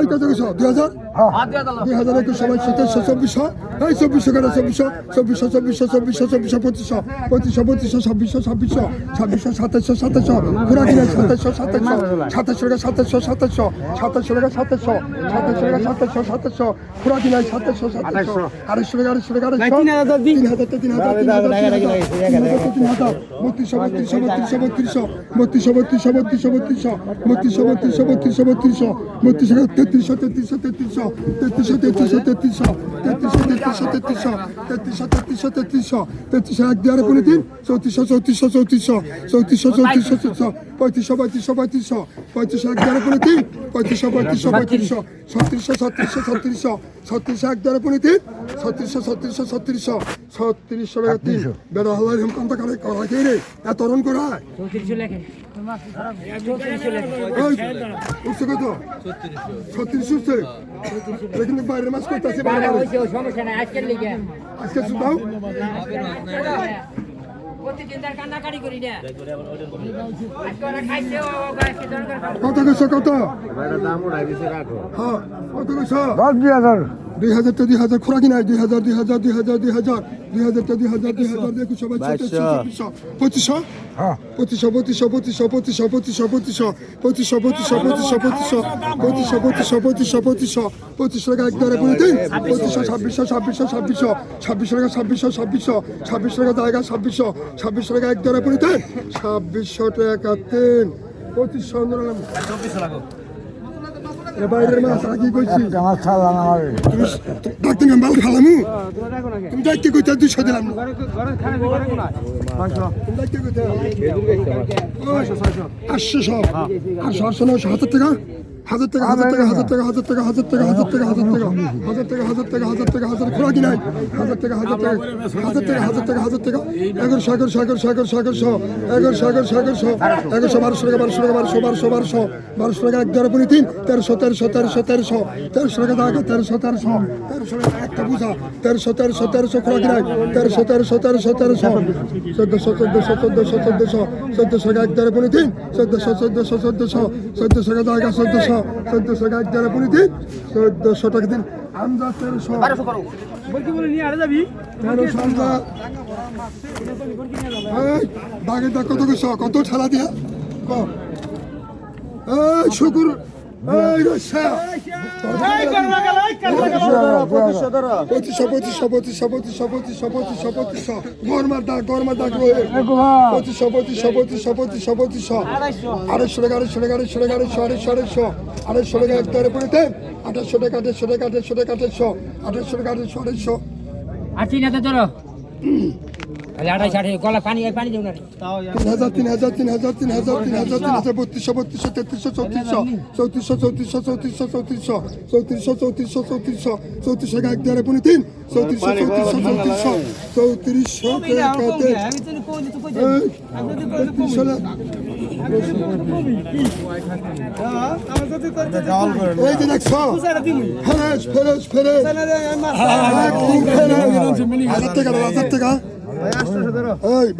এই কত কিছু 2000 2021 সবাই 2700 2400 এই 2400 করে 2400 2400 2400 2400 2500 2500 2500 2600 2600 2700 2700 পুরা কিনা 2700 2700 2700 টাকা 2700 2700 টাকা 2700 2700 টাকা 2700 পুরা কিনা 2700 2700 250 টাকা 250 টাকা 3000 বেড়া হলাই हम काम करे करा के रे या तोरन करा 3400 লেখে 3400 লেখে उससे कत 3600 से लेकिन বাইরে মাস করতেছে বাইরে সমস্যা নাই আজকের লিগে আজকে সুদাও প্রতিদিন তার কান্নাকাটি করি না আজকে ওরা খাইছে ও আজকে দরকার কত কইছো কত বাইরে দাম উঠাই দিছে রাখো হ্যাঁ কত কইছো 2000 2000 তো 2000 খোরাকি নাই 2000 2000 2000 2000 2000 তো 2000 2000 দেখো সবাই 2500 হ্যাঁ 2500 টাকা একবারে বলে দিন 2500 2600 টাকা 2600 টাকা জায়গা 2600 টাকা একবারে বলে দিন 2600 টাকা তিন 2500 টাকা বাইরের মাছ আগে কইছি আমার খালাম আমার তুমি ডাক্তার নাম বাল খালামু তুমি ডাক্তার কইতে 200 দিলাম তুমি ডাক্তার কইতে 800 সব 800 900 টাকা 1000 টাকা 1000 টাকা 1000 টাকা 1000 টাকা 1000 টাকা 1000 টাকা 1000 টাকা 1000 টাকা 1000 টাকা 1000 টাকা 1000 খোলা কি নাই 1000 টাকা 1000 টাকা 1000 টাকা 1000 টাকা 1000 টাকা 1100 টাকা একদারে পনি 3 1300 টাকা দাগে 1300 টাকা একটা বুঝা 1300 খোলা কি নাই 1300 টাকা একদারে পনি 3 1400 টাকা দাগে 1400 টাকা একদারে পনি 3 1400 টাকা দিন আমজা 1300 করো বলকি বলে নিয়ে আরে যাবি 1300 আমজা এই দাগে দা কত ঠেলা দিয়া ক এই শুকুর এই রসা এই করবা গেল এই করবা গেল 2500 গরমার দাগ 2500 আড়াইশো টাকা একবারে পড়েতে 2800 টাকা 2800 আর 3000 ধরো আরে 28 গলা পানি দেও না 3000 3200 টাকা একবারে পড়ে 3 এই যে দেখছো ফেরেস 1000 টাকা